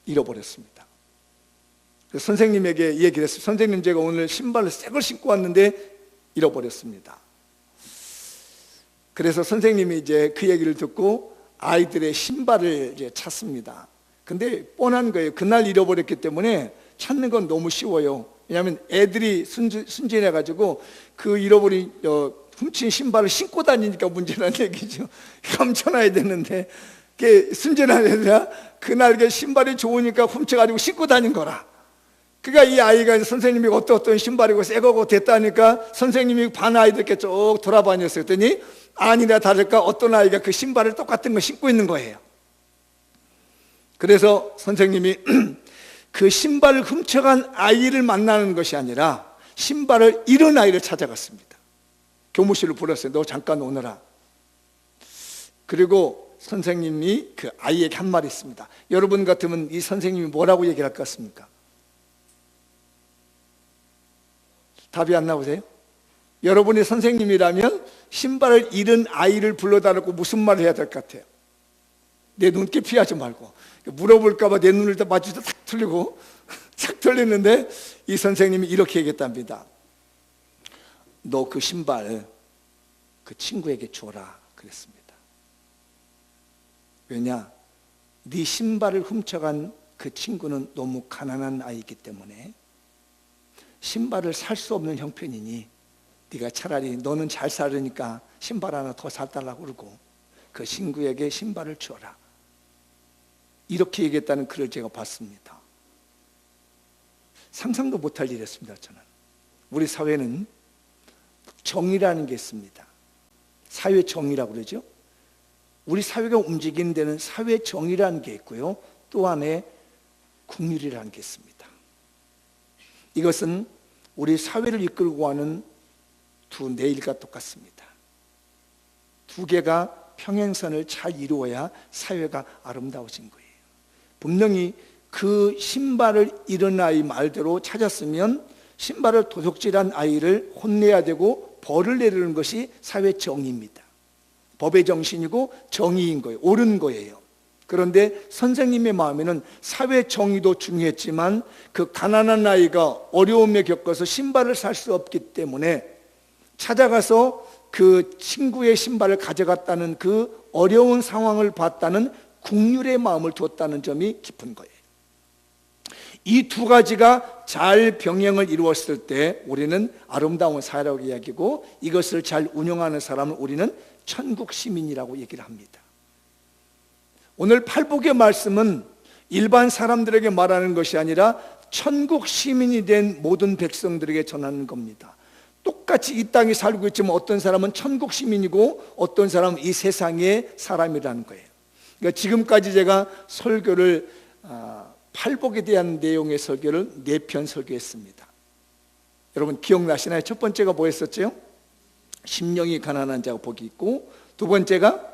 잃어버렸습니다. 그래서 선생님에게 얘기를 했어요. 선생님, 제가 오늘 신발을 새 걸 신고 왔는데 잃어버렸습니다. 그래서 선생님이 이제 그 얘기를 듣고 아이들의 신발을 이제 찾습니다. 근데 뻔한 거예요. 그날 잃어버렸기 때문에 찾는 건 너무 쉬워요. 왜냐하면 애들이 순진해가지고 그 잃어버린 훔친 신발을 신고 다니니까 문제라는 얘기죠. 감춰놔야 되는데 그게 순진한 애들아 그날 그 신발이 좋으니까 훔쳐가지고 신고 다닌 거라. 그러니까 이 아이가 선생님이 어떤 신발이고 새 거고 됐다니까 선생님이 반 아이들께 쭉 돌아다녔어요. 그랬더니 아니나 다를까 어떤 아이가 그 신발을 똑같은 거 신고 있는 거예요. 그래서 선생님이 그 신발을 훔쳐간 아이를 만나는 것이 아니라 신발을 잃은 아이를 찾아갔습니다. 교무실로 불렀어요. 너 잠깐 오너라. 그리고 선생님이 그 아이에게 한 말이 있습니다. 여러분 같으면 이 선생님이 뭐라고 얘기할 것 같습니까? 답이 안 나오세요? 여러분이 선생님이라면 신발을 잃은 아이를 불러다놓고 무슨 말을 해야 될 것 같아요? 내 눈길 피하지 말고 물어볼까 봐 내 눈을 다 마주쳐 탁 틀리고 탁 틀리는데 이 선생님이 이렇게 얘기했답니다. 너 그 신발 그 친구에게 줘라 그랬습니다. 왜냐? 네 신발을 훔쳐간 그 친구는 너무 가난한 아이이기 때문에 신발을 살 수 없는 형편이니 네가 차라리 너는 잘 살으니까 신발 하나 더 사달라고 그러고 그 친구에게 신발을 주어라. 이렇게 얘기했다는 글을 제가 봤습니다. 상상도 못할 일이었습니다. 저는 우리 사회는 정의라는 게 있습니다. 사회 정의라고 그러죠. 우리 사회가 움직이는 데는 사회 정의라는 게 있고요, 또 안에 국률이라는 게 있습니다. 이것은 우리 사회를 이끌고 가는 두 내일과 똑같습니다. 두 개가 평행선을 잘 이루어야 사회가 아름다워진 거예요. 분명히 그 신발을 잃은 아이 말대로 찾았으면 신발을 도둑질한 아이를 혼내야 되고 벌을 내리는 것이 사회 정의입니다. 법의 정신이고 정의인 거예요. 옳은 거예요. 그런데 선생님의 마음에는 사회 정의도 중요했지만 그 가난한 아이가 어려움에 겪어서 신발을 살 수 없기 때문에 찾아가서 그 친구의 신발을 가져갔다는 그 어려운 상황을 봤다는 국률의 마음을 뒀다는 점이 깊은 거예요. 이 두 가지가 잘 병행을 이루었을 때 우리는 아름다운 사회라고 이야기하고, 이것을 잘 운영하는 사람은 우리는 천국 시민이라고 얘기를 합니다. 오늘 팔복의 말씀은 일반 사람들에게 말하는 것이 아니라 천국 시민이 된 모든 백성들에게 전하는 겁니다. 똑같이 이 땅에 살고 있지만 어떤 사람은 천국 시민이고 어떤 사람은 이 세상의 사람이라는 거예요. 그러니까 지금까지 제가 설교를 팔복에 대한 내용의 설교를 4편 설교했습니다. 여러분 기억나시나요? 첫 번째가 뭐였었죠? 심령이 가난한 자가 복이 있고, 두 번째가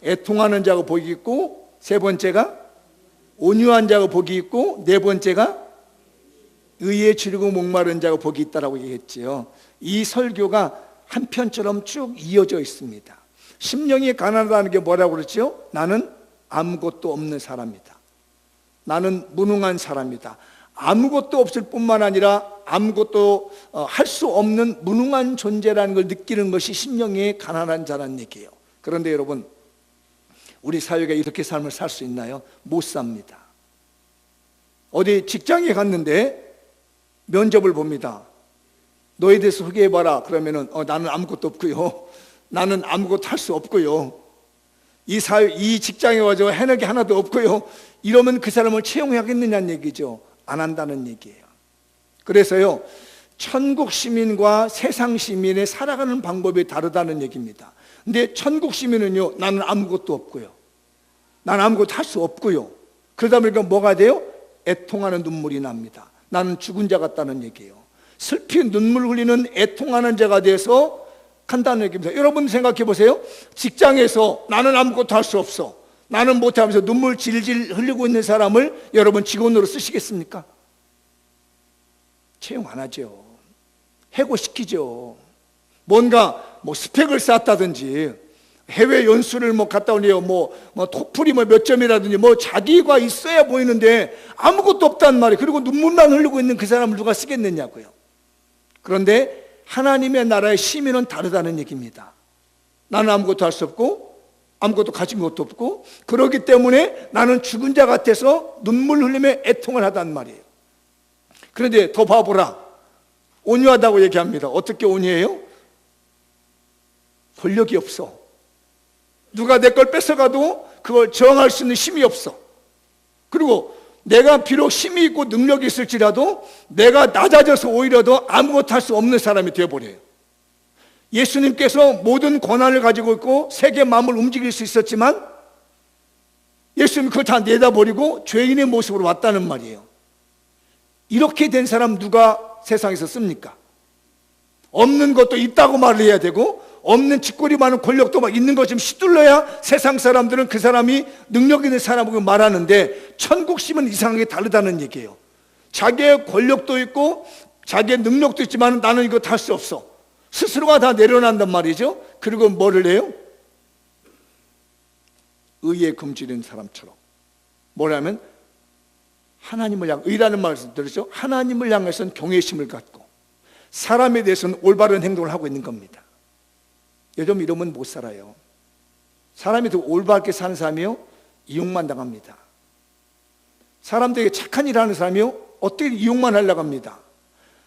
애통하는 자가 복이 있고, 세 번째가 온유한 자가 복이 있고, 네 번째가 의에 주리고 목마른 자가 복이 있다라고 얘기했지요. 이 설교가 한 편처럼 쭉 이어져 있습니다. 심령이 가난하다는 게 뭐라고 그랬죠? 나는 아무것도 없는 사람이다. 나는 무능한 사람이다. 아무것도 없을 뿐만 아니라 아무것도 할 수 없는 무능한 존재라는 걸 느끼는 것이 심령이 가난한 자라는 얘기예요. 그런데 여러분, 우리 사회가 이렇게 삶을 살 수 있나요? 못 삽니다. 어디 직장에 갔는데 면접을 봅니다. 너에 대해서 소개해봐라. 그러면은 나는 아무것도 없고요, 나는 아무것도 할 수 없고요, 이 직장에 와서 해낼 게 하나도 없고요, 이러면 그 사람을 채용하겠느냐는 얘기죠. 안 한다는 얘기예요. 그래서요, 천국 시민과 세상 시민의 살아가는 방법이 다르다는 얘기입니다. 근데 천국 시민은요, 나는 아무것도 없고요, 나는 아무것도 할 수 없고요, 그러다 보니까 뭐가 돼요? 애통하는 눈물이 납니다. 나는 죽은 자 같다는 얘기예요. 슬피 눈물 흘리는 애통하는 자가 돼서 간다는 얘기입니다. 여러분 생각해 보세요. 직장에서 나는 아무것도 할 수 없어, 나는 못해 하면서 눈물 질질 흘리고 있는 사람을 여러분 직원으로 쓰시겠습니까? 채용 안 하죠. 해고시키죠. 뭔가 스펙을 쌓았다든지 해외 연수를 갔다 오네요. 토플이 몇 점이라든지 자기가 있어야 보이는데 아무것도 없단 말이에요. 그리고 눈물만 흘리고 있는 그 사람을 누가 쓰겠느냐고요. 그런데 하나님의 나라의 시민은 다르다는 얘기입니다. 나는 아무것도 할 수 없고 아무것도 가진 것도 없고, 그렇기 때문에 나는 죽은 자 같아서 눈물 흘리며 애통을 하단 말이에요. 그런데 더 봐보라, 온유하다고 얘기합니다. 어떻게 온유해요? 권력이 없어. 누가 내 걸 뺏어가도 그걸 저항할 수 있는 힘이 없어. 그리고 내가 비록 힘이 있고 능력이 있을지라도 내가 낮아져서 오히려 더 아무것도 할 수 없는 사람이 되어버려요. 예수님께서 모든 권한을 가지고 있고 세계 만물을 움직일 수 있었지만 예수님이 그걸 다 내다버리고 죄인의 모습으로 왔다는 말이에요. 이렇게 된 사람 누가 세상에서 씁니까? 없는 것도 있다고 말을 해야 되고, 없는 짓거리 많은 권력도 있는 것 좀 휘둘러야 세상 사람들은 그 사람이 능력 있는 사람이라고 말하는데, 천국심은 이상하게 다르다는 얘기예요. 자기의 권력도 있고 자기의 능력도 있지만 나는 이거 다 할 수 없어. 스스로가 다 내려놓는단 말이죠. 그리고 뭐를 해요? 의에 금지는 사람처럼 뭐냐면 하나님을 향해, 의라는 말을 들었죠? 하나님을 향해서는 경외심을 갖고 사람에 대해서는 올바른 행동을 하고 있는 겁니다. 요즘 이러면 못 살아요. 사람이 더 올바르게 사는 사람이요, 이용만 당합니다. 사람들에게 착한 일 하는 사람이요, 어떻게 이용만 하려고 합니다.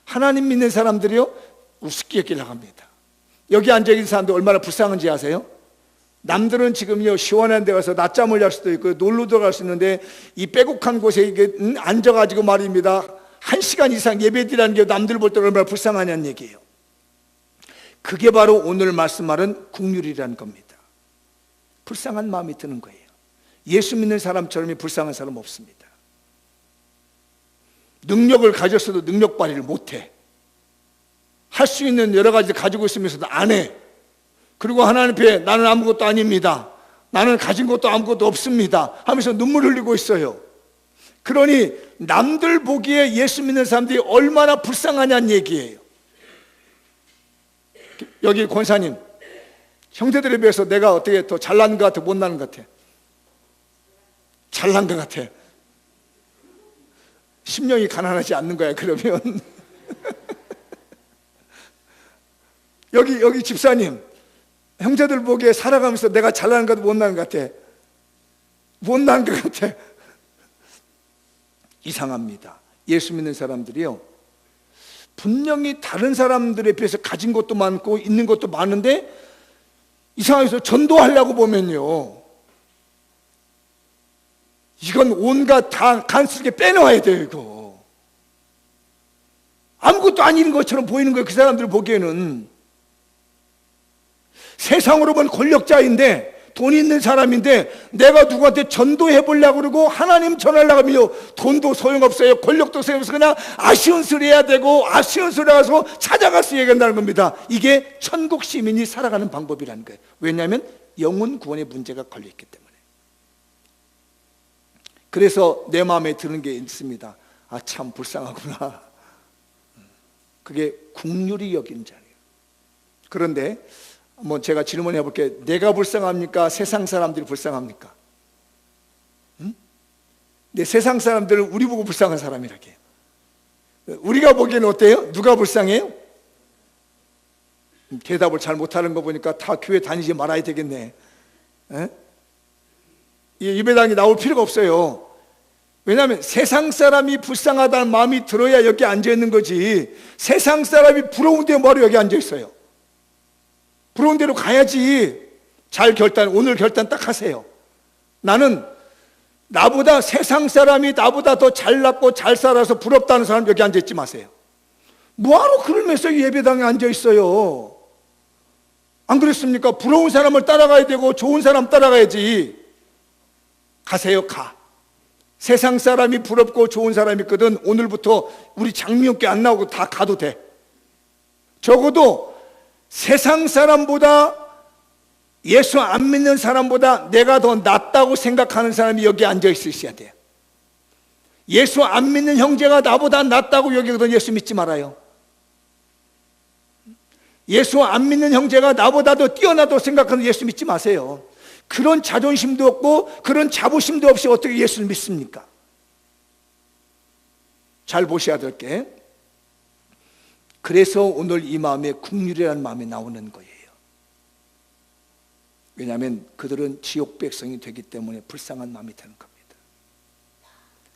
하나님 믿는 사람들이요, 우습게 여기려고 합니다. 여기 앉아있는 사람들 얼마나 불쌍한지 아세요? 남들은 지금요 시원한 데 가서 낮잠을 잘 수도 있고 놀러 들어갈 수 있는데 이 빼곡한 곳에 앉아가지고 말입니다, 1시간 이상 예배드리라는 게 남들 볼 때 얼마나 불쌍하냐는 얘기예요. 그게 바로 오늘 말씀 말은 국률이라는 겁니다. 불쌍한 마음이 드는 거예요. 예수 믿는 사람처럼 불쌍한 사람 없습니다. 능력을 가졌어도 능력 발휘를 못해. 할 수 있는 여러 가지를 가지고 있으면서도 안 해. 그리고 하나님 앞에 나는 아무것도 아닙니다, 나는 가진 것도 아무것도 없습니다 하면서 눈물 흘리고 있어요. 그러니 남들 보기에 예수 믿는 사람들이 얼마나 불쌍하냐는 얘기예요. 여기 권사님, 형제들에 비해서 내가 어떻게 더 잘난 것 같아, 못난 것 같아? 잘난 것 같아. 심령이 가난하지 않는 거야 그러면. 여기 집사님, 형제들 보기에 살아가면서 내가 잘나는 것 같아, 못나는 것 같아? 못난 것 같아. 이상합니다. 예수 믿는 사람들이요, 분명히 다른 사람들에 비해서 가진 것도 많고 있는 것도 많은데 이상해서 전도하려고 보면요, 이건 온갖 다 간수하게 빼놓아야 돼요. 이거 아무것도 아닌 것처럼 보이는 거예요. 그 사람들 보기에는 세상으로 보면 권력자인데 돈 있는 사람인데 내가 누구한테 전도해 보려고 그러고 하나님 전하려고 하면 돈도 소용없어요, 권력도 소용없어서 그냥 아쉬운 소리 해야 되고 아쉬운 소리 가서 찾아가서 얘기한다는 겁니다. 이게 천국 시민이 살아가는 방법이라는 거예요. 왜냐하면 영혼 구원의 문제가 걸려있기 때문에. 그래서 내 마음에 드는 게 있습니다. 아, 참 불쌍하구나. 그게 국률이 여긴 자리예요. 그런데 제가 질문해 볼게요. 내가 불쌍합니까? 세상 사람들이 불쌍합니까? 응? 내 세상 사람들은 우리 보고 불쌍한 사람이라게. 우리가 보기에는 어때요? 누가 불쌍해요? 대답을 잘 못하는 거 보니까 다 교회 다니지 말아야 되겠네. 예배당에 나올 필요가 없어요. 왜냐하면 세상 사람이 불쌍하다는 마음이 들어야 여기 앉아 있는 거지, 세상 사람이 부러운데 뭐하러 여기 앉아 있어요? 부러운 대로 가야지. 오늘 결단 딱 하세요. 나는 나보다 세상 사람이 나보다 더 잘났고 잘 살아서 부럽다는 사람 여기 앉아있지 마세요. 뭐하러 그러면서 예배당에 앉아있어요? 안 그랬습니까? 부러운 사람을 따라가야 되고 좋은 사람 따라가야지. 가세요. 가. 세상 사람이 부럽고 좋은 사람이 있거든. 오늘부터 우리 장미교회 안 나오고 다 가도 돼. 적어도 세상 사람보다, 예수 안 믿는 사람보다 내가 더 낫다고 생각하는 사람이 여기 앉아 있으셔야 돼요. 예수 안 믿는 형제가 나보다 낫다고 여기거든 예수 믿지 말아요. 예수 안 믿는 형제가 나보다도 뛰어나다고 생각하는 예수 믿지 마세요. 그런 자존심도 없고 그런 자부심도 없이 어떻게 예수를 믿습니까? 잘 보셔야 될 게, 그래서 오늘 이 마음에 국률이라는 마음이 나오는 거예요. 왜냐하면 그들은 지옥 백성이 되기 때문에 불쌍한 마음이 드는 겁니다.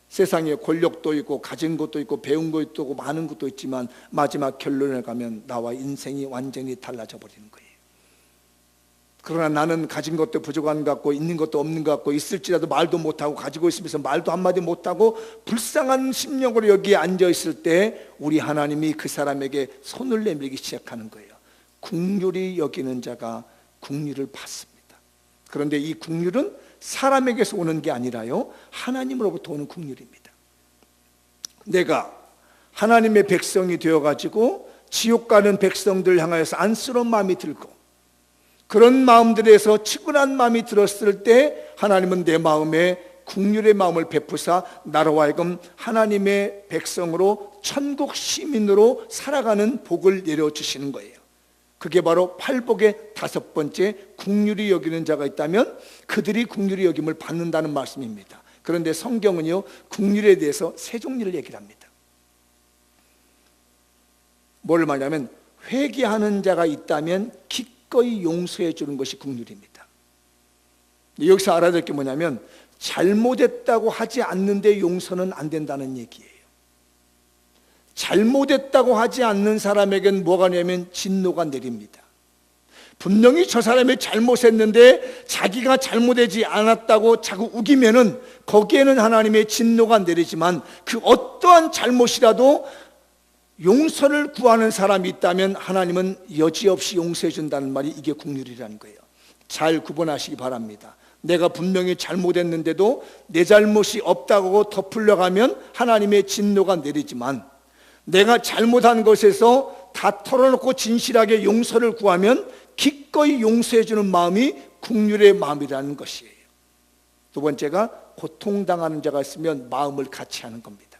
세상에 권력도 있고 가진 것도 있고 배운 것도 있고 많은 것도 있지만 마지막 결론에 가면 나와 인생이 완전히 달라져 버리는 거예요. 그러나 나는 가진 것도 부족한 것 같고 있는 것도 없는 것 같고 있을지라도 말도 못하고 가지고 있으면서 말도 한마디 못하고 불쌍한 심령으로 여기에 앉아있을 때 우리 하나님이 그 사람에게 손을 내밀기 시작하는 거예요. 긍휼히 여기는 자가 긍휼을 받습니다. 그런데 이 긍휼은 사람에게서 오는 게 아니라요, 하나님으로부터 오는 긍휼입니다. 내가 하나님의 백성이 되어가지고 지옥 가는 백성들 향하여서 안쓰러운 마음이 들고 그런 마음들에서 측은한 마음이 들었을 때 하나님은 내 마음에 긍휼의 마음을 베푸사 나로 하여금 하나님의 백성으로 천국 시민으로 살아가는 복을 내려주시는 거예요. 그게 바로 팔복의 5번째, 긍휼히 여기는 자가 있다면 그들이 긍휼히 여김을 받는다는 말씀입니다. 그런데 성경은요, 긍휼에 대해서 세 종류를 얘기를 합니다. 뭘 말하냐면 회개하는 자가 있다면 기꺼이 용서해 주는 것이 긍휼입니다. 여기서 알아야 될 게 뭐냐면 잘못했다고 하지 않는데 용서는 안 된다는 얘기예요. 잘못했다고 하지 않는 사람에겐 뭐가 냐면 진노가 내립니다. 분명히 저 사람이 잘못했는데 자기가 잘못하지 않았다고 자꾸 우기면은 거기에는 하나님의 진노가 내리지만 그 어떠한 잘못이라도 용서를 구하는 사람이 있다면 하나님은 여지없이 용서해 준다는 말이 이게 긍휼이라는 거예요. 잘 구분하시기 바랍니다. 내가 분명히 잘못했는데도 내 잘못이 없다고 덮으려가면 하나님의 진노가 내리지만 내가 잘못한 것에서 다 털어놓고 진실하게 용서를 구하면 기꺼이 용서해 주는 마음이 긍휼의 마음이라는 것이에요. 두 번째가 고통당하는 자가 있으면 마음을 같이 하는 겁니다.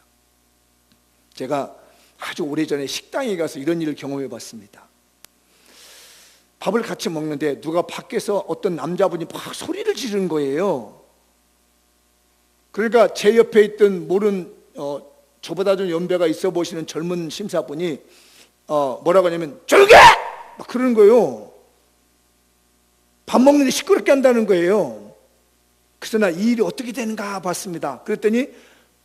제가 아주 오래전에 식당에 가서 이런 일을 경험해 봤습니다. 밥을 같이 먹는데 누가 밖에서 어떤 남자분이 막 소리를 지르는 거예요. 그러니까 제 옆에 있던 모른 저보다 좀 연배가 있어 보시는 젊은 심사분이 뭐라고 하냐면 조용히 해! 막 그러는 거예요. 밥 먹는데 시끄럽게 한다는 거예요. 그래서 나 이 일이 어떻게 되는가 봤습니다. 그랬더니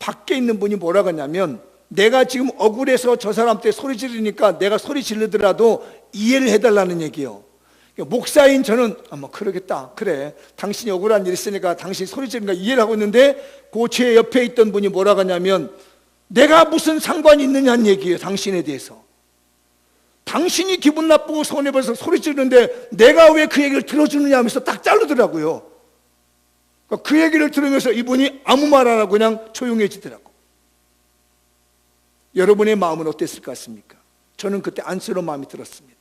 밖에 있는 분이 뭐라고 하냐면 내가 지금 억울해서 저 사람한테 소리 지르니까 내가 소리 지르더라도 이해를 해달라는 얘기예요. 목사인 저는 뭐 그러겠다, 그래 당신이 억울한 일 있으니까 당신이 소리 지르니까 이해를 하고 있는데 그 제 옆에 있던 분이 뭐라고 하냐면 내가 무슨 상관이 있느냐는 얘기예요. 당신에 대해서 당신이 기분 나쁘고 손해봐서 소리 지르는데 내가 왜 그 얘기를 들어주느냐 하면서 딱 자르더라고요. 그 얘기를 들으면서 이분이 아무 말 안 하고 그냥 조용해지더라고. 여러분의 마음은 어땠을 것 같습니까? 저는 그때 안쓰러운 마음이 들었습니다.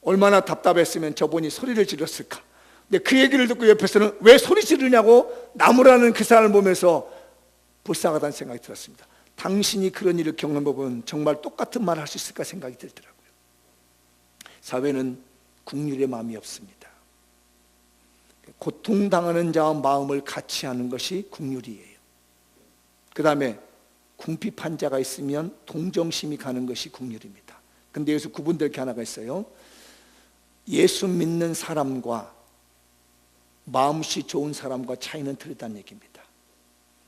얼마나 답답했으면 저분이 소리를 질렀을까. 근데 그 얘기를 듣고 옆에서는 왜 소리 지르냐고 나무라는 그 사람을 보면서 불쌍하다는 생각이 들었습니다. 당신이 그런 일을 경험해보면 정말 똑같은 말을 할 수 있을까 생각이 들더라고요. 사회는 긍휼의 마음이 없습니다. 고통당하는 자와 마음을 같이 하는 것이 긍휼이에요. 그 다음에 궁핍한 자가 있으면 동정심이 가는 것이 긍휼입니다. 근데 여기서 구분될 게 하나가 있어요. 예수 믿는 사람과 마음씨 좋은 사람과 차이는 틀리다는 얘기입니다.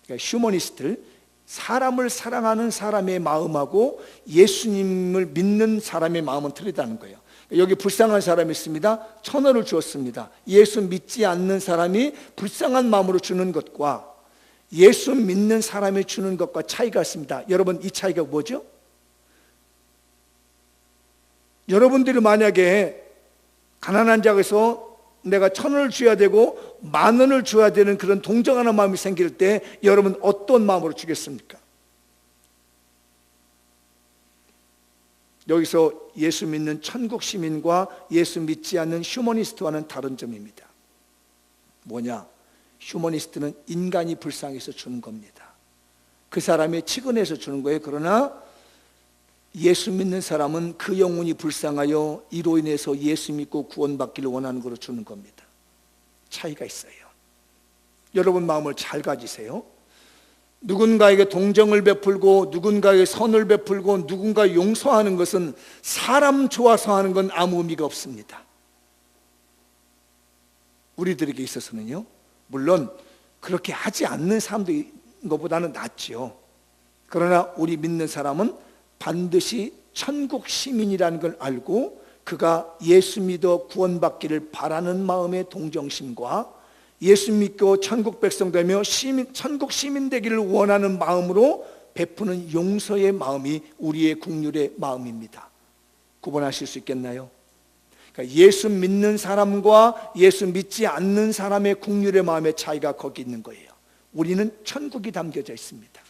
그러니까 휴머니스트들, 사람을 사랑하는 사람의 마음하고 예수님을 믿는 사람의 마음은 틀리다는 거예요. 여기 불쌍한 사람이 있습니다. 1,000원을 주었습니다. 예수 믿지 않는 사람이 불쌍한 마음으로 주는 것과 예수 믿는 사람이 주는 것과 차이가 있습니다. 여러분, 이 차이가 뭐죠? 여러분들이 만약에 가난한 자에서 내가 1,000원을 줘야 되고 10,000원을 줘야 되는 그런 동정하는 마음이 생길 때 여러분 어떤 마음으로 주겠습니까? 여기서 예수 믿는 천국 시민과 예수 믿지 않는 휴머니스트와는 다른 점입니다. 뭐냐? 휴머니스트는 인간이 불쌍해서 주는 겁니다. 그 사람이 측은해서 주는 거예요. 그러나 예수 믿는 사람은 그 영혼이 불쌍하여 이로 인해서 예수 믿고 구원받기를 원하는 걸로 주는 겁니다. 차이가 있어요. 여러분 마음을 잘 가지세요. 누군가에게 동정을 베풀고 누군가에게 선을 베풀고 누군가 용서하는 것은 사람 좋아서 하는 건 아무 의미가 없습니다. 우리들에게 있어서는요, 물론 그렇게 하지 않는 사람들인 것보다는 낫지요. 그러나 우리 믿는 사람은 반드시 천국 시민이라는 걸 알고 그가 예수 믿어 구원받기를 바라는 마음의 동정심과 예수 믿고 천국 백성 되며 천국 시민 되기를 원하는 마음으로 베푸는 용서의 마음이 우리의 국률의 마음입니다. 구분하실 수 있겠나요? 그러니까 예수 믿는 사람과 예수 믿지 않는 사람의 국률의 마음의 차이가 거기 있는 거예요. 우리는 천국이 담겨져 있습니다.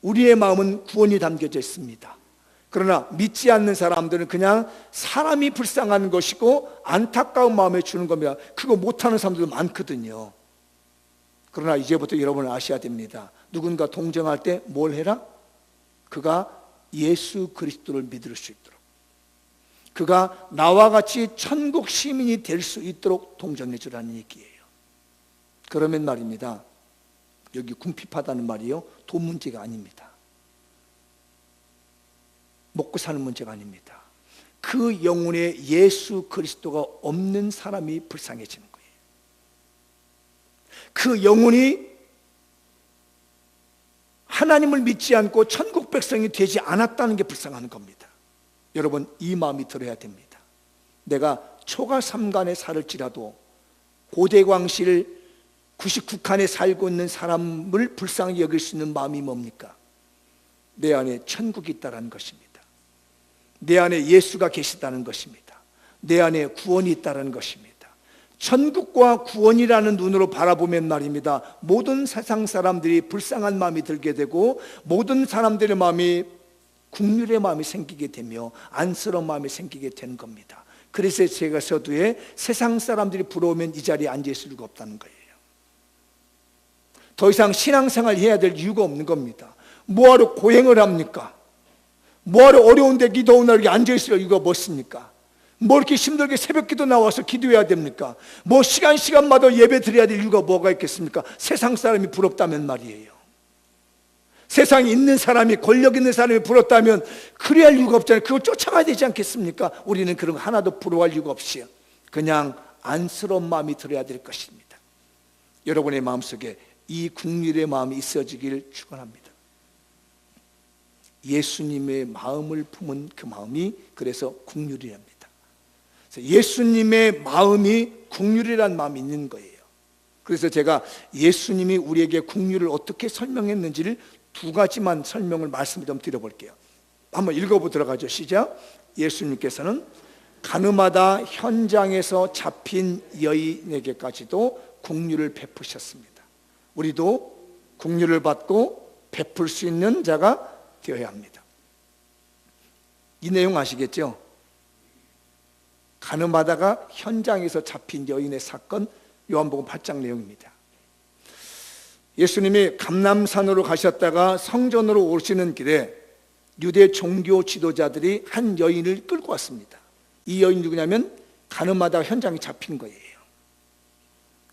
우리의 마음은 구원이 담겨져 있습니다. 그러나 믿지 않는 사람들은 그냥 사람이 불쌍한 것이고 안타까운 마음에 주는 겁니다. 그거 못하는 사람들도 많거든요. 그러나 이제부터 여러분은 아셔야 됩니다. 누군가 동정할 때 뭘 해라? 그가 예수 그리스도를 믿을 수 있도록, 그가 나와 같이 천국 시민이 될 수 있도록 동정해 주라는 얘기예요. 그러면 말입니다, 여기 궁핍하다는 말이요, 돈 문제가 아닙니다. 먹고 사는 문제가 아닙니다. 그 영혼에 예수 그리스도가 없는 사람이 불쌍해지는 거예요. 그 영혼이 하나님을 믿지 않고 천국 백성이 되지 않았다는 게 불쌍한 겁니다. 여러분, 이 마음이 들어야 됩니다. 내가 초가 3간에 살을지라도 고대광실 99칸에 살고 있는 사람을 불쌍히 여길 수 있는 마음이 뭡니까? 내 안에 천국이 있다는 것입니다. 내 안에 예수가 계시다는 것입니다. 내 안에 구원이 있다는 것입니다. 천국과 구원이라는 눈으로 바라보면 말입니다, 모든 세상 사람들이 불쌍한 마음이 들게 되고 모든 사람들의 마음이 국률의 마음이 생기게 되며 안쓰러운 마음이 생기게 되는 겁니다. 그래서 제가 서두에 세상 사람들이 부러우면 이 자리에 앉아 있을 수가 없다는 거예요. 더 이상 신앙생활 해야 될 이유가 없는 겁니다. 뭐하러 고행을 합니까? 뭐하러 어려운데 기도하는 날 이렇게 앉아있을 이유가 뭐습니까? 뭐 이렇게 힘들게 새벽기도 나와서 기도해야 됩니까? 뭐 시간마다 예배 드려야 될 이유가 뭐가 있겠습니까? 세상 사람이 부럽다면 말이에요. 세상에 있는 사람이, 권력 있는 사람이 부럽다면 그래야 할 이유가 없잖아요. 그걸 쫓아가야 되지 않겠습니까? 우리는 그런 거 하나도 부러워할 이유가 없이 그냥 안쓰러운 마음이 들어야 될 것입니다. 여러분의 마음속에 이 국률의 마음이 있어지기를 축원합니다. 예수님의 마음을 품은 그 마음이 그래서 국률이랍니다. 예수님의 마음이 국률이란 마음이 있는 거예요. 그래서 제가 예수님이 우리에게 국률을 어떻게 설명했는지를 두 가지만 설명을 말씀을 좀 드려볼게요. 한번 읽어보도록 하죠. 시작. 예수님께서는 가늠하다 현장에서 잡힌 여인에게까지도 국률을 베푸셨습니다. 우리도 국률을 받고 베풀 수 있는 자가 되어야 합니다. 이 내용 아시겠죠? 가늠하다가 현장에서 잡힌 여인의 사건, 요한복음 8장 내용입니다. 예수님이 감람산으로 가셨다가 성전으로 오시는 길에 유대 종교 지도자들이 한 여인을 끌고 왔습니다. 이 여인이 누구냐면 가늠하다가 현장에 잡힌 거예요.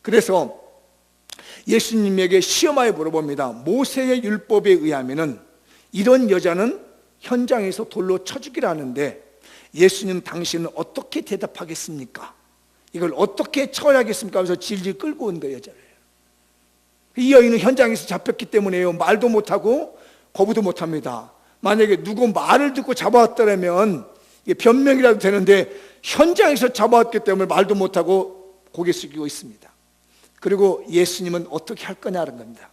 그래서 예수님에게 시험하여 물어봅니다. 모세의 율법에 의하면은 이런 여자는 현장에서 돌로 쳐 죽이라는데 예수님 당신은 어떻게 대답하겠습니까? 이걸 어떻게 처리하겠습니까? 하면서 질질 끌고 온 거예요, 여자를. 이 여인은 현장에서 잡혔기 때문에요, 말도 못하고 거부도 못합니다. 만약에 누구 말을 듣고 잡아왔더라면 이게 변명이라도 되는데 현장에서 잡아왔기 때문에 말도 못하고 고개 숙이고 있습니다. 그리고 예수님은 어떻게 할 거냐는 겁니다.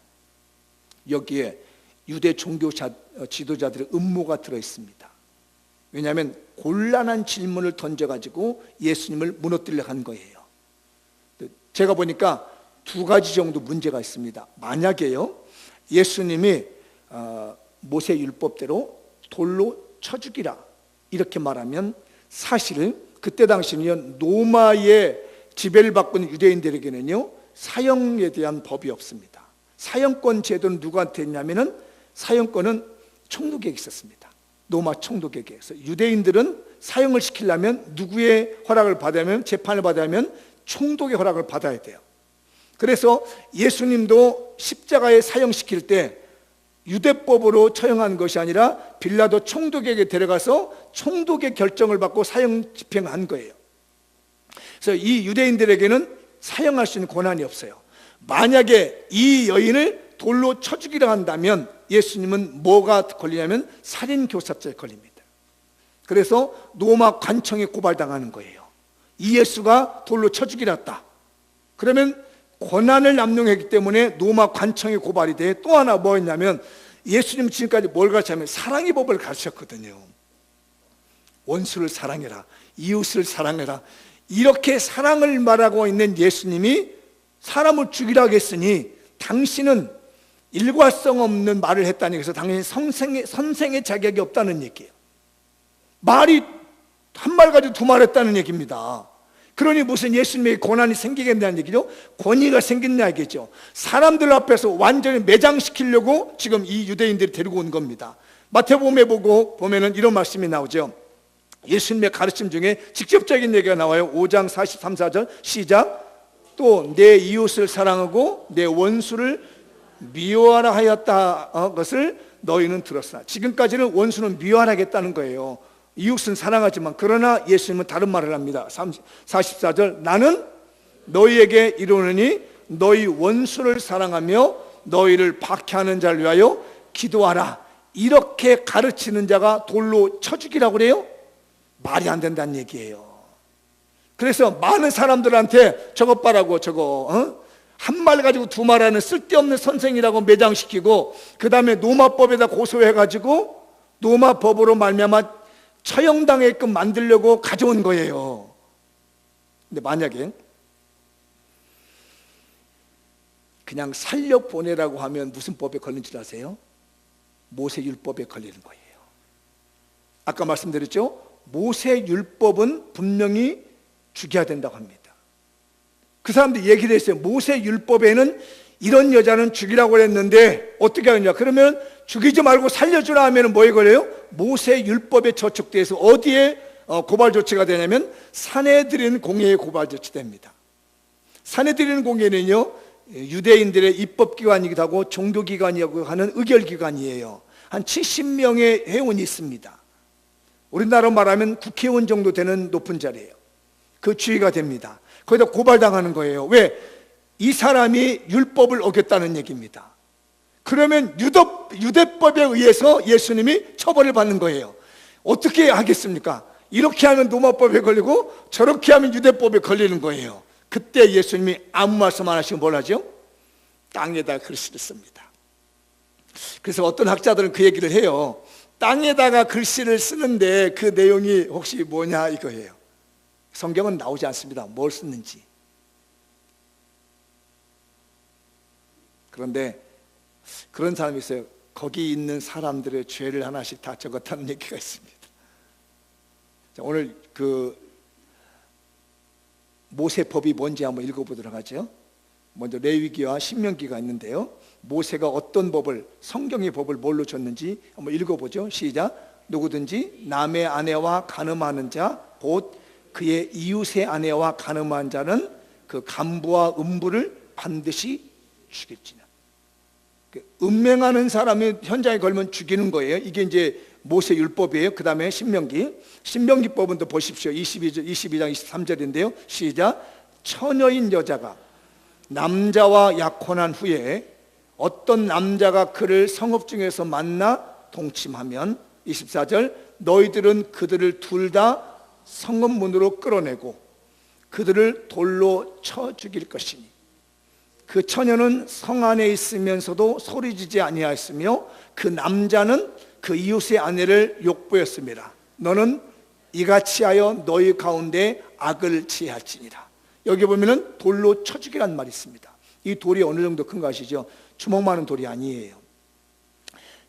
여기에 유대 종교 지도자들의 음모가 들어있습니다. 왜냐하면 곤란한 질문을 던져가지고 예수님을 무너뜨리려고 한 거예요. 제가 보니까 두 가지 정도 문제가 있습니다. 만약에요, 예수님이 모세 율법대로 돌로 쳐 죽이라 이렇게 말하면 사실은 그때 당시는 로마의 지배를 받고 있는 유대인들에게는요 사형에 대한 법이 없습니다. 사형권 제도는 누구한테 있냐면은 사형권은 총독에게 있었습니다. 로마 총독에게. 그래서 유대인들은 사형을 시키려면 누구의 허락을 받으면, 재판을 받으면 총독의 허락을 받아야 돼요. 그래서 예수님도 십자가에 사형시킬 때 유대법으로 처형한 것이 아니라 빌라도 총독에게 데려가서 총독의 결정을 받고 사형 집행한 거예요. 그래서 이 유대인들에게는 사형할 수 있는 권한이 없어요. 만약에 이 여인을 돌로 쳐 죽이려 한다면 예수님은 뭐가 걸리냐면 살인교사죄에 걸립니다. 그래서 로마 관청에 고발당하는 거예요. 이 예수가 돌로 쳐 죽이려 했다. 그러면 권한을 남용했기 때문에 로마 관청에 고발이 돼. 또 하나 뭐였냐면 예수님 지금까지 뭘 가르쳤냐면 사랑의 법을 가르쳤거든요. 원수를 사랑해라, 이웃을 사랑해라. 이렇게 사랑을 말하고 있는 예수님이 사람을 죽이라고 했으니 당신은 일관성 없는 말을 했다니, 그래서 당연히 선생의 자격이 없다는 얘기예요. 말이 한 말 가지고 두 말 했다는 얘기입니다. 그러니 무슨 예수님에게 권한이 생기겠냐는 얘기죠. 권위가 생겼냐 얘기죠. 사람들 앞에서 완전히 매장시키려고 지금 이 유대인들이 데리고 온 겁니다. 마태복음에 보면은 이런 말씀이 나오죠. 예수님의 가르침 중에 직접적인 얘기가 나와요. 5장 43, 4절 시작. 또 내 이웃을 사랑하고 내 원수를 미워하라 하였다 것을 너희는 들었으나. 지금까지는 원수는 미워하라 했다는 거예요. 이웃은 사랑하지만, 그러나 예수님은 다른 말을 합니다. 44절 나는 너희에게 이르노니 너희 원수를 사랑하며 너희를 박해하는 자를 위하여 기도하라. 이렇게 가르치는 자가 돌로 쳐 죽이라고 그래요? 말이 안 된다는 얘기예요. 그래서 많은 사람들한테 저것 봐라고, 저거 한 말 가지고 두 말하는 쓸데없는 선생이라고 매장시키고, 그 다음에 로마법에다 고소해가지고 로마법으로 말미암아 처형당하게끔 만들려고 가져온 거예요. 근데 만약에 그냥 살려보내라고 하면 무슨 법에 걸리는 줄 아세요? 모세율법에 걸리는 거예요. 아까 말씀드렸죠? 모세율법은 분명히 죽여야 된다고 합니다. 그 사람들이 얘기를 했어요. 모세율법에는 이런 여자는 죽이라고 했는데 어떻게 하느냐? 그러면 죽이지 말고 살려주라 하면 뭐에 걸려요? 모세율법에 저촉돼서 어디에 고발 조치가 되냐면 산헤드린 공회에 고발 조치됩니다. 산헤드린 공회는요, 유대인들의 입법기관이기도 하고 종교기관이라고 하는 의결기관이에요. 한 70명의 회원이 있습니다. 우리나라로 말하면 국회의원 정도 되는 높은 자리예요. 그 주의가 됩니다. 거기다 고발당하는 거예요. 왜? 이 사람이 율법을 어겼다는 얘기입니다. 그러면 유대법에 의해서 예수님이 처벌을 받는 거예요. 어떻게 하겠습니까? 이렇게 하면 로마법에 걸리고 저렇게 하면 유대법에 걸리는 거예요. 그때 예수님이 아무 말씀 안 하시고 뭘 하죠? 땅에다 글씨를 씁니다. 그래서 어떤 학자들은 그 얘기를 해요. 땅에다가 글씨를 쓰는데 그 내용이 혹시 뭐냐 이거예요. 성경은 나오지 않습니다. 뭘 썼는지. 그런데 그런 사람이 있어요. 거기 있는 사람들의 죄를 하나씩 다 적었다는 얘기가 있습니다. 자, 오늘 그 모세법이 뭔지 한번 읽어보도록 하죠. 먼저 레위기와 신명기가 있는데요, 모세가 어떤 법을, 성경의 법을 뭘로 줬는지 한번 읽어보죠. 시작. 누구든지 남의 아내와 간음하는 자, 곧 그의 이웃의 아내와 간음한 자는 그 간부와 음부를 반드시 죽일지니라. 음행하는 사람이 현장에 걸면 죽이는 거예요. 이게 이제 모세 율법이에요. 그 다음에 신명기법은 또 보십시오. 22장 23절인데요 시작. 처녀인 여자가 남자와 약혼한 후에 어떤 남자가 그를 성읍 중에서 만나 동침하면 24절 너희들은 그들을 둘 다 성읍 문으로 끌어내고 그들을 돌로 쳐 죽일 것이니 그 처녀는 성 안에 있으면서도 소리지지 아니하였으며 그 남자는 그 이웃의 아내를 욕보였습니다. 너는 이같이 하여 너희 가운데 악을 지혜할지니라. 여기 보면은 돌로 쳐 죽이란 말이 있습니다. 이 돌이 어느 정도 큰 거 아시죠? 주먹만한 돌이 아니에요.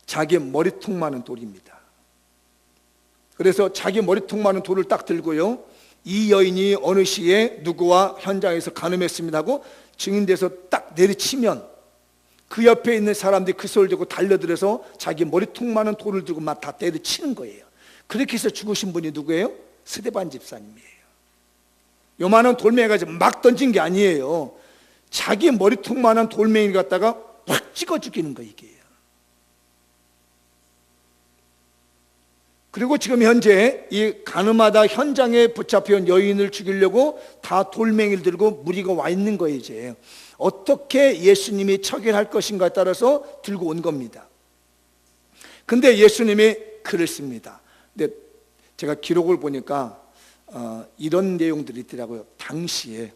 자기 머리통만한 돌입니다. 그래서 자기 머리통만한 돌을 딱 들고요, 이 여인이 어느 시에 누구와 현장에서 간음했습니다 하고 증인돼서 딱 내리치면 그 옆에 있는 사람들이 그 소리를 듣고 달려들어서 자기 머리통만한 돌을 들고 막 다 때려치는 거예요. 그렇게 해서 죽으신 분이 누구예요? 스데반 집사님이에요. 요만한 돌멩이 가지고 막 던진 게 아니에요. 자기 머리통만한 돌멩이를 갖다가 확 찍어 죽이는 거 이게요. 그리고 지금 현재 이 가늠하다 현장에 붙잡혀온 여인을 죽이려고 다 돌멩이를 들고 무리가 와 있는 거예요. 이제 어떻게 예수님이 처결할 것인가에 따라서 들고 온 겁니다. 근데 예수님이 글을 씁니다. 근데 제가 기록을 보니까 이런 내용들이 있더라고요. 당시에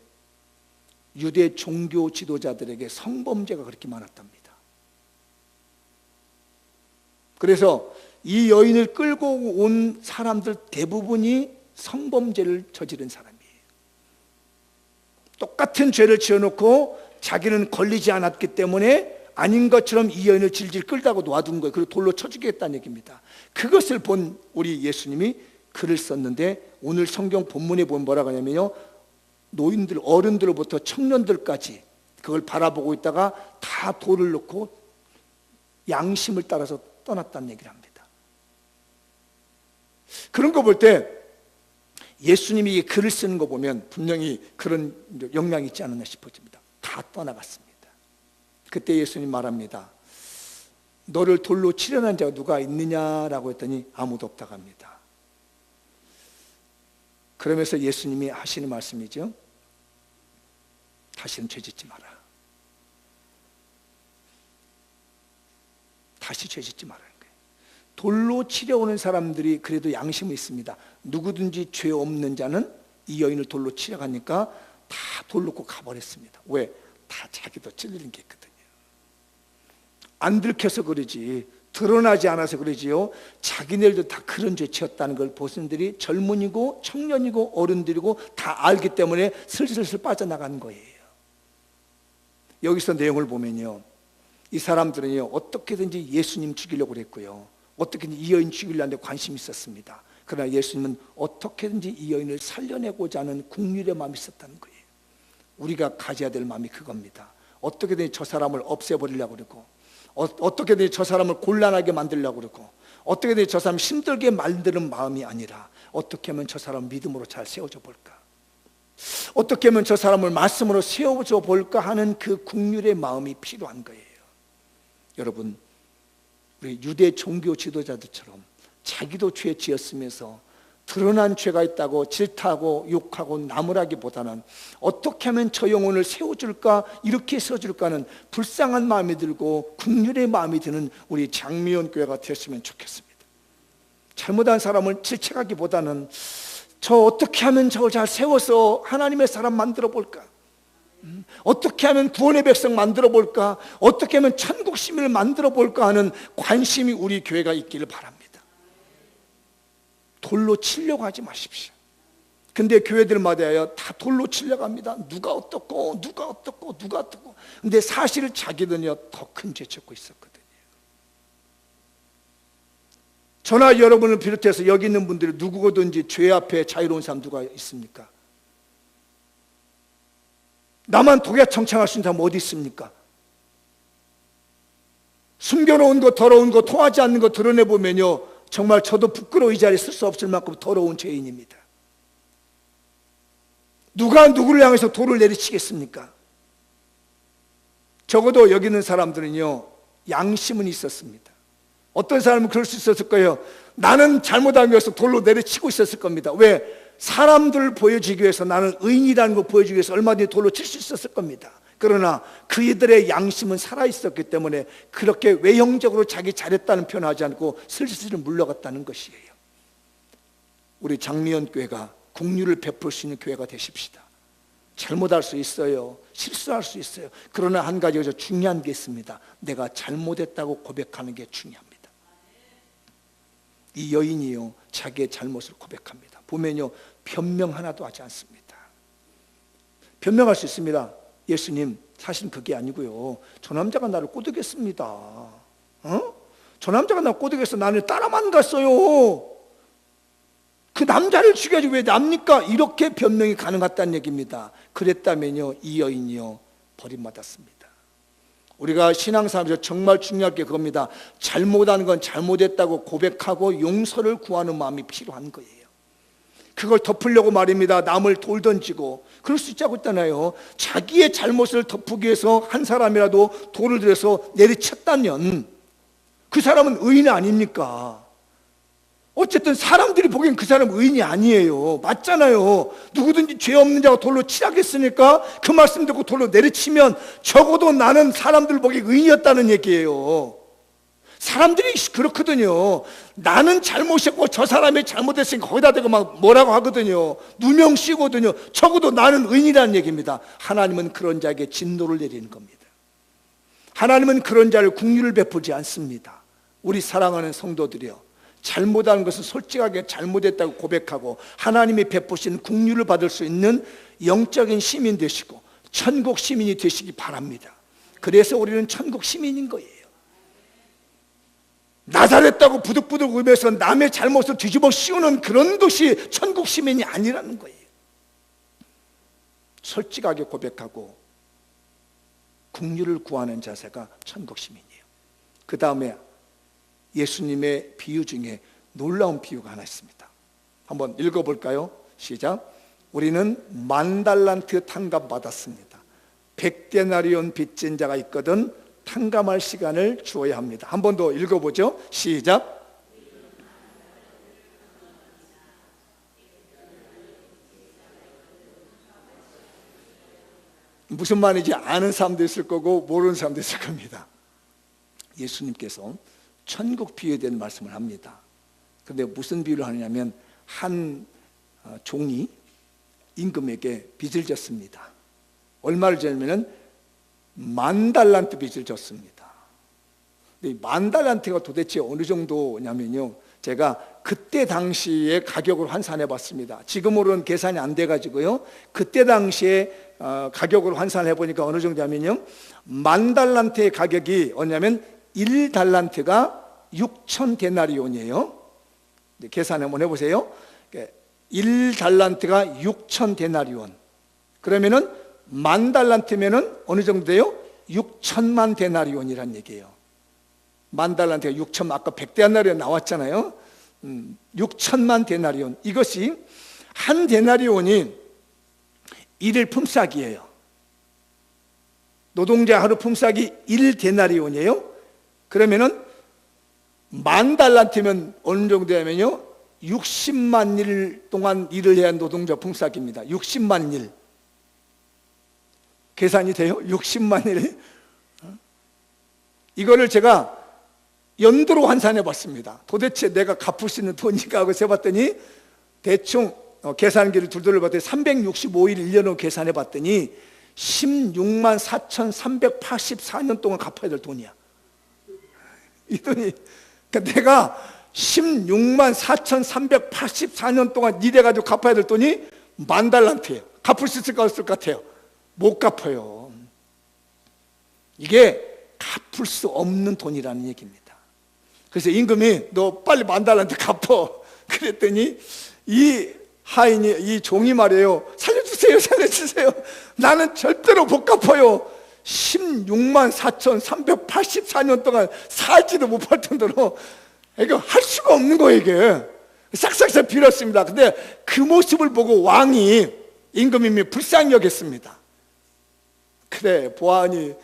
유대 종교 지도자들에게 성범죄가 그렇게 많았답니다. 그래서 이 여인을 끌고 온 사람들 대부분이 성범죄를 저지른 사람이에요. 똑같은 죄를 지어놓고 자기는 걸리지 않았기 때문에 아닌 것처럼 이 여인을 질질 끌다가 놔둔 거예요. 그리고 돌로 쳐 죽이겠다는 얘기입니다. 그것을 본 우리 예수님이 글을 썼는데, 오늘 성경 본문에 보면 뭐라고 하냐면요, 노인들, 어른들로부터 청년들까지 그걸 바라보고 있다가 다 돌을 놓고 양심을 따라서 떠났다는 얘기를 합니다. 그런 거 볼 때 예수님이 글을 쓰는 거 보면 분명히 그런 영향이 있지 않았나 싶어집니다. 다 떠나갔습니다. 그때 예수님 말합니다. 너를 돌로 치려는 자가 누가 있느냐라고 했더니 아무도 없다고 합니다. 그러면서 예수님이 하시는 말씀이죠. 다시는 죄짓지 마라. 다시 죄짓지 마라. 돌로 치려오는 사람들이 그래도 양심이 있습니다. 누구든지 죄 없는 자는 이 여인을 돌로 치려 가니까 다 돌 놓고 가버렸습니다. 왜? 다 자기도 찔리는 게 있거든요. 안 들켜서 그러지, 드러나지 않아서 그러지요. 자기네들도 다 그런 죄 지었다는 걸 보신들이 젊은이고 청년이고 어른들이고 다 알기 때문에 슬슬슬 빠져나간 거예요. 여기서 내용을 보면요, 이 사람들은요 어떻게든지 예수님 죽이려고 그랬고요, 어떻게든지 이 여인 죽이려는데 관심이 있었습니다. 그러나 예수님은 어떻게든지 이 여인을 살려내고자 하는 국률의 마음이 있었다는 거예요. 우리가 가져야 될 마음이 그겁니다. 어떻게든지 저 사람을 없애버리려고 그러고, 어떻게든지 저 사람을 곤란하게 만들려고 그러고, 어떻게든지 저 사람 힘들게 만드는 마음이 아니라 어떻게 하면 저 사람을 믿음으로 잘 세워줘 볼까, 어떻게 하면 저 사람을 말씀으로 세워줘 볼까 하는 그 국률의 마음이 필요한 거예요. 여러분, 우리 유대 종교 지도자들처럼 자기도 죄 지었으면서 드러난 죄가 있다고 질타하고 욕하고 나무라기보다는 어떻게 하면 저 영혼을 세워줄까, 이렇게 세워줄까는 불쌍한 마음이 들고 국률의 마음이 드는 우리 장미원 교회가 되었으면 좋겠습니다. 잘못한 사람을 질책하기보다는 저 어떻게 하면 저걸 잘 세워서 하나님의 사람 만들어 볼까, 어떻게 하면 구원의 백성 만들어 볼까, 어떻게 하면 천국 시민을 만들어 볼까 하는 관심이 우리 교회가 있기를 바랍니다. 돌로 치려고 하지 마십시오. 근데 교회들마다요 다 돌로 치려고 합니다. 누가 어떻고 누가 어떻고 누가 어떻고. 근데 사실 자기들은요 더 큰 죄 짓고 있었거든요. 저나 여러분을 비롯해서 여기 있는 분들이 누구든지 죄 앞에 자유로운 사람 누가 있습니까? 나만 독야 청창할 수 있는 사람 어디 있습니까? 숨겨놓은 거, 더러운 거, 통하지 않는 거 드러내보면요 정말 저도 부끄러워 이 자리에 쓸 수 없을 만큼 더러운 죄인입니다. 누가 누구를 향해서 돌을 내리치겠습니까? 적어도 여기 있는 사람들은요 양심은 있었습니다. 어떤 사람은 그럴 수 있었을 거예요. 나는 잘못한 것에서 돌로 내리치고 있었을 겁니다. 왜? 사람들을 보여주기 위해서, 나는 의인이라는 걸 보여주기 위해서 얼마든지 돌로 칠 수 있었을 겁니다. 그러나 그이들의 양심은 살아있었기 때문에 그렇게 외형적으로 자기 잘했다는 표현을 하지 않고 슬슬 물러갔다는 것이에요. 우리 장미연 교회가 긍휼을 베풀 수 있는 교회가 되십시다. 잘못할 수 있어요. 실수할 수 있어요. 그러나 한 가지 여기서 중요한 게 있습니다. 내가 잘못했다고 고백하는 게 중요합니다. 이 여인이요 자기의 잘못을 고백합니다. 보면요 변명 하나도 하지 않습니다. 변명할 수 있습니다. 예수님 사실은 그게 아니고요, 저 남자가 나를 꼬드겼습니다. 저 남자가 나를 꼬드겨서 나는 따라만 갔어요. 그 남자를 죽여야지 왜 납니까? 이렇게 변명이 가능하다는 얘기입니다. 그랬다면요 이 여인이요 버림받았습니다. 우리가 신앙생활에서 정말 중요한 게 그겁니다. 잘못한 건 잘못했다고 고백하고 용서를 구하는 마음이 필요한 거예요. 그걸 덮으려고 말입니다. 남을 돌 던지고 그럴 수 있다고 했잖아요. 자기의 잘못을 덮기 위해서 한 사람이라도 돌을 들여서 내리쳤다면 그 사람은 의인 아닙니까? 어쨌든 사람들이 보기엔 그 사람은 의인이 아니에요. 맞잖아요. 누구든지 죄 없는 자가 돌로 치라겠으니까 그 말씀 듣고 돌로 내리치면 적어도 나는 사람들 보기에 의인이었다는 얘기예요. 사람들이 그렇거든요. 나는 잘못했고 저 사람이 잘못했으니까 거기다 대고 막 뭐라고 하거든요. 누명 씌우거든요. 적어도 나는 의인이라는 얘기입니다. 하나님은 그런 자에게 진노를 내리는 겁니다. 하나님은 그런 자를 긍휼을 베푸지 않습니다. 우리 사랑하는 성도들이요, 잘못한 것을 솔직하게 잘못했다고 고백하고 하나님이 베푸신 긍휼을 받을 수 있는 영적인 시민 되시고 천국 시민이 되시기 바랍니다. 그래서 우리는 천국 시민인 거예요. 나잘했다고 부득부득 울면서 남의 잘못을 뒤집어 씌우는 그런 것이 천국 시민이 아니라는 거예요. 솔직하게 고백하고 긍휼을 구하는 자세가 천국 시민이에요. 그 다음에 예수님의 비유 중에 놀라운 비유가 하나 있습니다. 한번 읽어볼까요? 시작. 우리는 10,000달란트 탕감 받았습니다. 100데나리온 빚진 자가 있거든 탕감할 시간을 주어야 합니다. 한 번 더 읽어보죠. 시작. 무슨 말인지 아는 사람도 있을 거고 모르는 사람도 있을 겁니다. 예수님께서 천국 비유에 대한 말씀을 합니다. 그런데 무슨 비유를 하느냐면 한 종이 임금에게 빚을 졌습니다. 얼마를 졌냐면 10,000달란트 빚을 졌습니다. 근데 10,000달란트가 도대체 어느 정도냐면요, 제가 그때 당시에 가격으로 환산해 봤습니다. 지금으로는 계산이 안 돼 가지고요, 그때 당시에 가격으로 환산해 보니까 어느 정도냐면요, 10,000달란트의 가격이 뭐냐면 1달란트가 6,000데나리온이에요. 계산 한번 해보세요. 1달란트가 6,000데나리온. 그러면은 10,000달란트면은 어느 정도 돼요? 6천만 데나리온이란 얘기예요. 10,000달란트가 6천, 아까 100데나리온 나왔잖아요. 6천만 데나리온. 이것이 한 데나리온이 일일 품삯이에요. 노동자 하루 품삯이 1데나리온이에요. 그러면은 10,000달란트면 어느 정도냐면요, 60만 일 동안 일을 해야 한 노동자 품삯입니다. 60만 일. 계산이 돼요? 60만 일. 이거를 제가 연도로 환산해 봤습니다. 도대체 내가 갚을 수 있는 돈인가 하고 세봤더니 대충 계산기를 둘둘 봤더니 365일 1년으로 계산해 봤더니 16만 4,384년 동안 갚아야 될 돈이야. 이 돈이, 그러니까 내가 16만 4,384년 동안 일해가지고 갚아야 될 돈이 10,000달란트예요. 갚을 수 있을까 없을 것 같아요? 못 갚아요. 이게 갚을 수 없는 돈이라는 얘기입니다. 그래서 임금이 너 빨리 10,000달란트 갚어. 그랬더니 이 하인이, 이 종이 말이에요. 살려주세요, 살려주세요. 나는 절대로 못 갚아요. 16만 4,384년 동안 살지도 못할 정도로 이거 할 수가 없는 거예요. 이게 싹싹싹 빌었습니다. 근데 그 모습을 보고 왕이, 임금님이 불쌍히 여겼습니다. 그래, 보아하니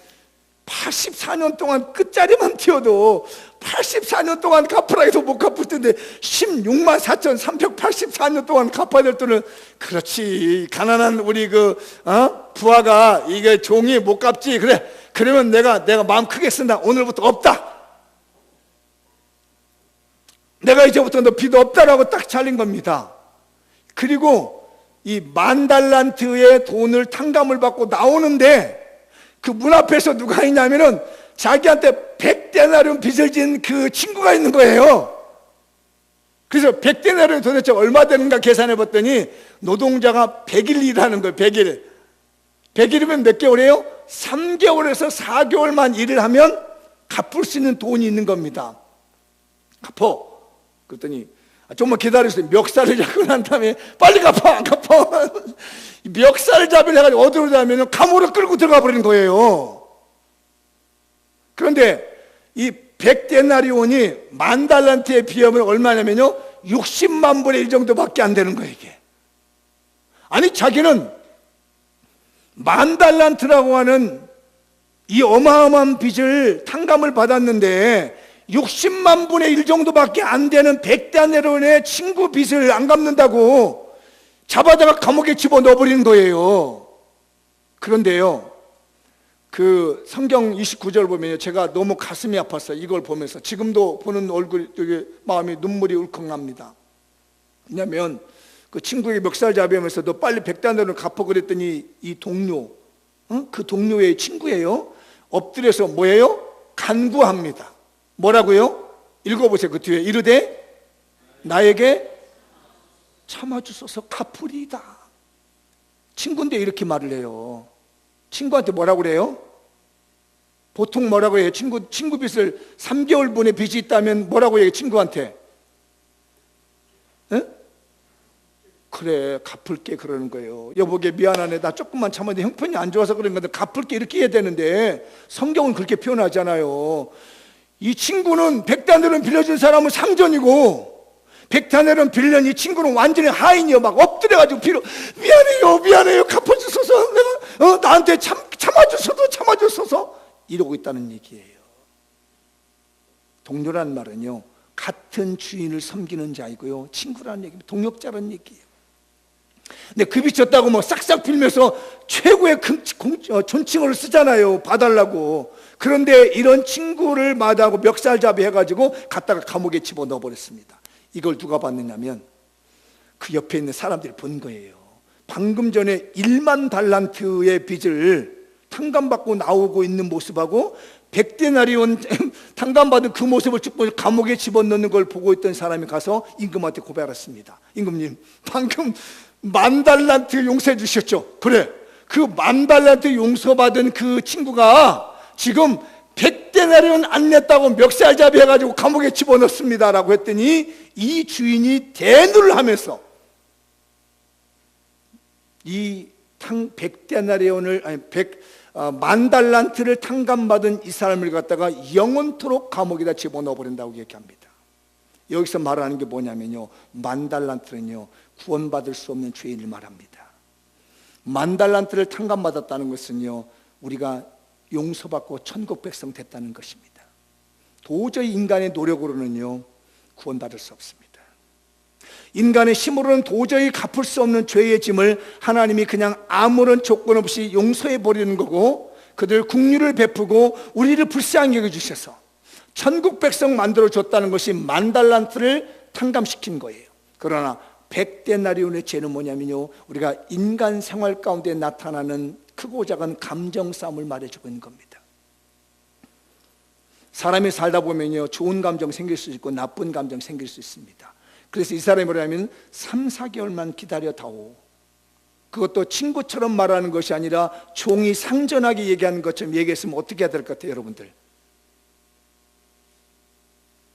84년 동안 끝자리만 튀어도 84년 동안 갚으라 해도 못 갚을 텐데 16만 4,384년 동안 갚아야 될 돈을, 그렇지, 가난한 우리 부하가 이게 종이 못 갚지. 그래, 그러면 내가 마음 크게 쓴다. 오늘부터 없다. 내가 이제부터 너 빚 없다라고 딱 잘린 겁니다. 그리고 이 10,000달란트의 돈을 탕감을 받고 나오는데 그 문 앞에서 누가 있냐면은 자기한테 100데나리온 빚을 진 그 친구가 있는 거예요. 그래서 100데나리온이 도대체 얼마 되는가 계산해 봤더니 노동자가 100일 일하는 거예요. 100일. 100일이면 몇 개월이에요? 3개월에서 4개월만 일을 하면 갚을 수 있는 돈이 있는 겁니다. 갚어. 그랬더니 좀만 기다리세요. 멱살을 잡고 난 다음에 빨리 갚아, 안 갚아. 멱살을 잡으려 해가지고 어디로 가면 감옥으로 끌고 들어가 버리는 거예요. 그런데 이 100데나리온이 10,000달란트에 비하면 얼마냐면요 60만 분의 1 정도밖에 안 되는 거예요 이게. 아니 자기는 10,000달란트라고 하는 이 어마어마한 빚을 탕감을 받았는데 60만 분의 1 정도밖에 안 되는 100데나리온의 친구 빚을 안 갚는다고 잡아다가 감옥에 집어넣어버리는 거예요. 그런데요 그 성경 29절 보면요 제가 너무 가슴이 아팠어요. 이걸 보면서 지금도 보는 얼굴 여기 마음이 눈물이 울컥 납니다. 왜냐하면 그 친구에게 멱살 잡으면서 너 빨리 100데나리온을 갚아 그랬더니 이 동료 그 동료의 친구예요 엎드려서 뭐예요? 간구합니다. 뭐라고요? 읽어보세요. 그 뒤에 이르되 나에게 참아주소서 갚으리이다. 친구인데 이렇게 말을 해요. 친구한테 뭐라고 그래요? 보통 뭐라고 해요? 친구 빚을 3개월분의 빚이 있다면 뭐라고 해요? 친구한테 에? 그래 갚을게 그러는 거예요. 여보게 미안하네 나 조금만 참았는데 형편이 안 좋아서 그런 건데 갚을게 이렇게 해야 되는데 성경은 그렇게 표현하잖아요. 이 친구는 100데나리온 빌려준 사람은 상전이고 100데나리온 빌려준 이 친구는 완전히 하인이요. 막 엎드려가지고 미안해요 갚아주소서 내가 나한테 참아주소서 이러고 있다는 얘기예요. 동료란 말은요 같은 주인을 섬기는 자이고요 친구라는 얘기입니다. 동역자라는 얘기예요. 근데 급이 졌다고 뭐 싹싹 빌면서 최고의 존칭어를 쓰잖아요 봐달라고. 그런데 이런 친구를 마다하고 멱살잡이 해가지고 갖다가 감옥에 집어넣어 버렸습니다. 이걸 누가 봤느냐면 그 옆에 있는 사람들이 본 거예요. 방금 전에 10,000달란트의 빚을 탕감받고 나오고 있는 모습하고 100데나리온 탕감받은 그 모습을 감옥에 집어넣는 걸 보고 있던 사람이 가서 임금한테 고백했습니다. 임금님 방금 10,000달란트 용서해 주셨죠? 그래 그 10,000달란트 용서받은 그 친구가 지금 100데나리온 안 냈다고 멱살잡이 해가지고 감옥에 집어넣습니다 라고 했더니 이 주인이 대누를 하면서 이 100데나리온을 아니 10,000달란트를 탕감받은 이 사람을 갖다가 영원토록 감옥에다 집어넣어 버린다고 얘기합니다. 여기서 말하는 게 뭐냐면요 10,000달란트는요 구원받을 수 없는 죄인을 말합니다. 10,000달란트를 탕감받았다는 것은요 우리가 용서받고 천국 백성 됐다는 것입니다. 도저히 인간의 노력으로는요 구원받을 수 없습니다. 인간의 힘으로는 도저히 갚을 수 없는 죄의 짐을 하나님이 그냥 아무런 조건 없이 용서해 버리는 거고 그들 긍휼을 베푸고 우리를 불쌍히 여겨주셔서 천국 백성 만들어 줬다는 것이 10,000달란트를 탕감시킨 거예요. 그러나 100데나리온의 죄는 뭐냐면요 우리가 인간 생활 가운데 나타나는 크고 작은 감정 싸움을 말해주고 있는 겁니다. 사람이 살다 보면요 좋은 감정 생길 수 있고 나쁜 감정 생길 수 있습니다. 그래서 이 사람이 뭐냐면 3-4개월만 기다려다오. 그것도 친구처럼 말하는 것이 아니라 종이 상전하게 얘기하는 것처럼 얘기했으면 어떻게 해야 될 것 같아요 여러분들?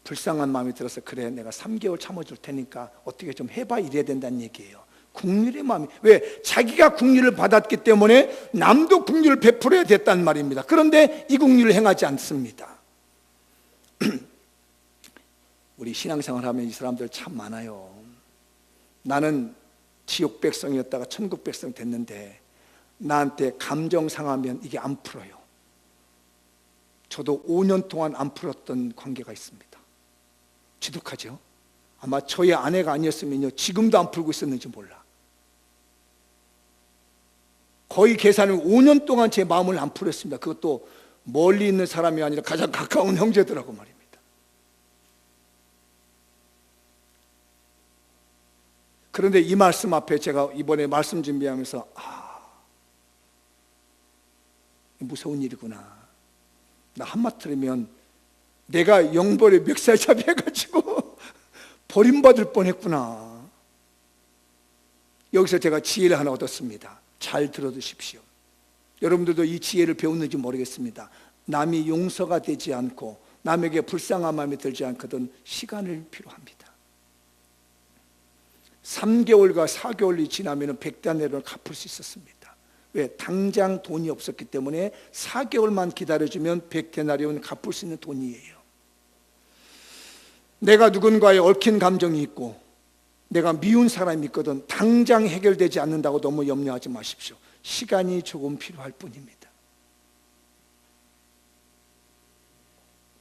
불쌍한 마음이 들어서 그래 내가 3개월 참아줄 테니까 어떻게 좀 해봐 이래야 된다는 얘기예요. 긍휼의 마음이 왜? 자기가 긍휼을 받았기 때문에 남도 긍휼을 베풀어야 됐단 말입니다. 그런데 이 긍휼을 행하지 않습니다. 우리 신앙생활 하면 이 사람들 참 많아요. 나는 지옥 백성이었다가 천국 백성 됐는데 나한테 감정 상하면 이게 안 풀어요. 저도 5년 동안 안 풀었던 관계가 있습니다. 지독하죠? 아마 저희 아내가 아니었으면요 지금도 안 풀고 있었는지 몰라. 거의 계산을 5년 동안 제 마음을 안 풀었습니다. 그것도 멀리 있는 사람이 아니라 가장 가까운 형제들하고 말입니다. 그런데 이 말씀 앞에 제가 이번에 말씀 준비하면서 무서운 일이구나. 나 한마디 들으면 내가 영벌에 멱살잡이 해가지고 버림받을 뻔했구나. 여기서 제가 지혜를 하나 얻었습니다. 잘 들어두십시오. 여러분들도 이 지혜를 배웠는지 모르겠습니다. 남이 용서가 되지 않고 남에게 불쌍한 마음이 들지 않거든 시간을 필요합니다. 3개월과 4개월이 지나면 100데나리온을 갚을 수 있었습니다. 왜? 당장 돈이 없었기 때문에 4개월만 기다려주면 100데나리온 갚을 수 있는 돈이에요. 내가 누군가에 얽힌 감정이 있고 내가 미운 사람이 있거든 당장 해결되지 않는다고 너무 염려하지 마십시오. 시간이 조금 필요할 뿐입니다.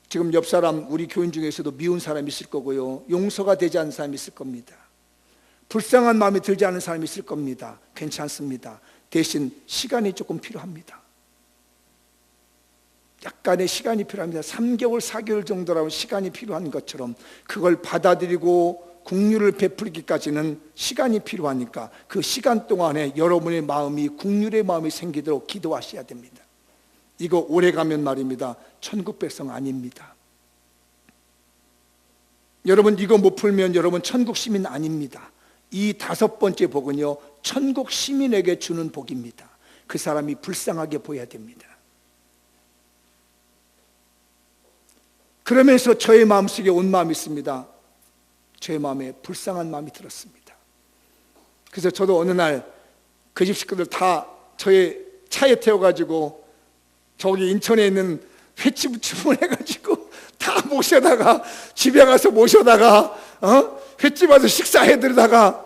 지금 옆 사람, 우리 교인 중에서도 미운 사람이 있을 거고요, 용서가 되지 않는 사람이 있을 겁니다. 불쌍한 마음이 들지 않는 사람이 있을 겁니다. 괜찮습니다. 대신 시간이 조금 필요합니다. 약간의 시간이 필요합니다. 3개월, 4개월 정도라고 시간이 필요한 것처럼 그걸 받아들이고 긍휼을 베풀기까지는 시간이 필요하니까 그 시간 동안에 여러분의 마음이 긍휼의 마음이 생기도록 기도하셔야 됩니다. 이거 오래가면 말입니다, 천국 백성 아닙니다. 여러분 이거 못 풀면 여러분 천국 시민 아닙니다. 이 5번째 복은요, 천국 시민에게 주는 복입니다. 그 사람이 불쌍하게 보여야 됩니다. 그러면서 저의 마음속에 온 마음이 있습니다. 저의 마음에 불쌍한 마음이 들었습니다. 그래서 저도 어느 날 그 집 식구들 다 저의 차에 태워가지고 저기 인천에 있는 횟집 주문해가지고 다 모셔다가 집에 가서 모셔다가 횟집 와서 식사해드리다가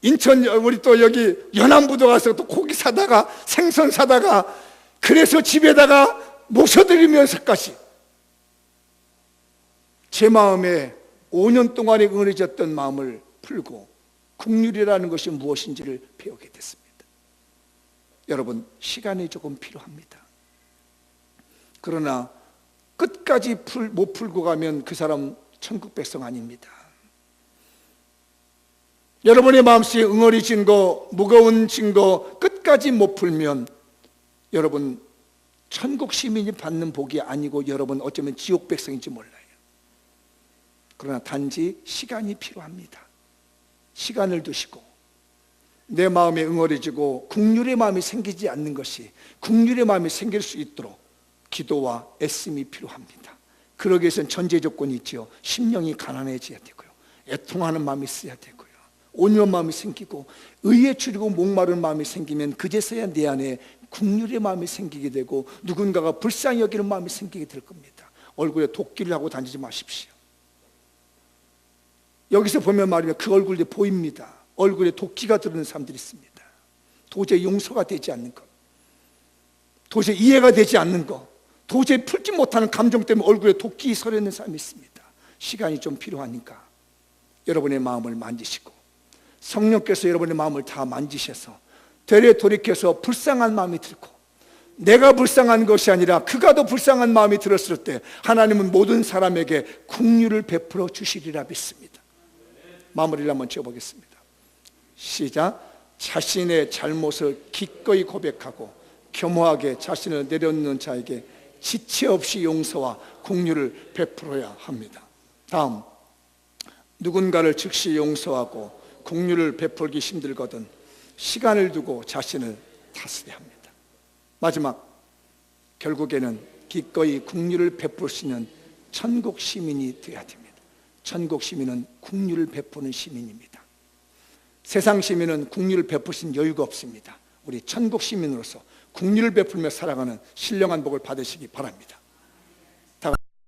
인천 우리 또 여기 연안부도 가서 또 고기 사다가 생선 사다가 그래서 집에다가 모셔드리면서까지 제 마음에 5년 동안에 응어리졌던 마음을 풀고 긍휼이라는 것이 무엇인지를 배우게 됐습니다. 여러분 시간이 조금 필요합니다. 그러나 끝까지 못 풀고 가면 그 사람 천국 백성 아닙니다. 여러분의 마음속에 응어리진 거, 무거운 증거 끝까지 못 풀면 여러분 천국 시민이 받는 복이 아니고 여러분 어쩌면 지옥 백성인지 몰라요. 그러나 단지 시간이 필요합니다. 시간을 두시고 내 마음에 응어리지고 긍휼의 마음이 생기지 않는 것이 긍휼의 마음이 생길 수 있도록 기도와 애씀이 필요합니다. 그러기 위해서는 전제 조건이 있죠. 심령이 가난해져야 되고요, 애통하는 마음이 있어야 되고요, 온유한 마음이 생기고 의에 줄이고 목마른 마음이 생기면 그제서야 내 안에 긍휼의 마음이 생기게 되고 누군가가 불쌍히 여기는 마음이 생기게 될 겁니다. 얼굴에 도끼를 하고 다니지 마십시오. 여기서 보면 말이면 그 얼굴이 보입니다. 얼굴에 도끼가 들어있는 사람들이 있습니다. 도저히 용서가 되지 않는 것, 도저히 이해가 되지 않는 것, 도저히 풀지 못하는 감정 때문에 얼굴에 도끼 서려 있는 사람이 있습니다. 시간이 좀 필요하니까 여러분의 마음을 만지시고 성령께서 여러분의 마음을 다 만지셔서 되레 돌이켜서 불쌍한 마음이 들고 내가 불쌍한 것이 아니라 그가 더 불쌍한 마음이 들었을 때 하나님은 모든 사람에게 긍휼을 베풀어 주시리라 믿습니다. 마무리를 한번 지어보겠습니다. 시작. 자신의 잘못을 기꺼이 고백하고 겸허하게 자신을 내려놓는 자에게 지체 없이 용서와 긍휼을 베풀어야 합니다. 다음, 누군가를 즉시 용서하고 긍휼을 베풀기 힘들거든 시간을 두고 자신을 다스려야 합니다. 마지막, 결국에는 기꺼이 긍휼을 베풀 수 있는 천국 시민이 되어야 됩니다. 천국 시민은 긍휼을 베푸는 시민입니다. 세상 시민은 긍휼을 베푸신 여유가 없습니다. 우리 천국 시민으로서 긍휼을 베풀며 살아가는 신령한 복을 받으시기 바랍니다.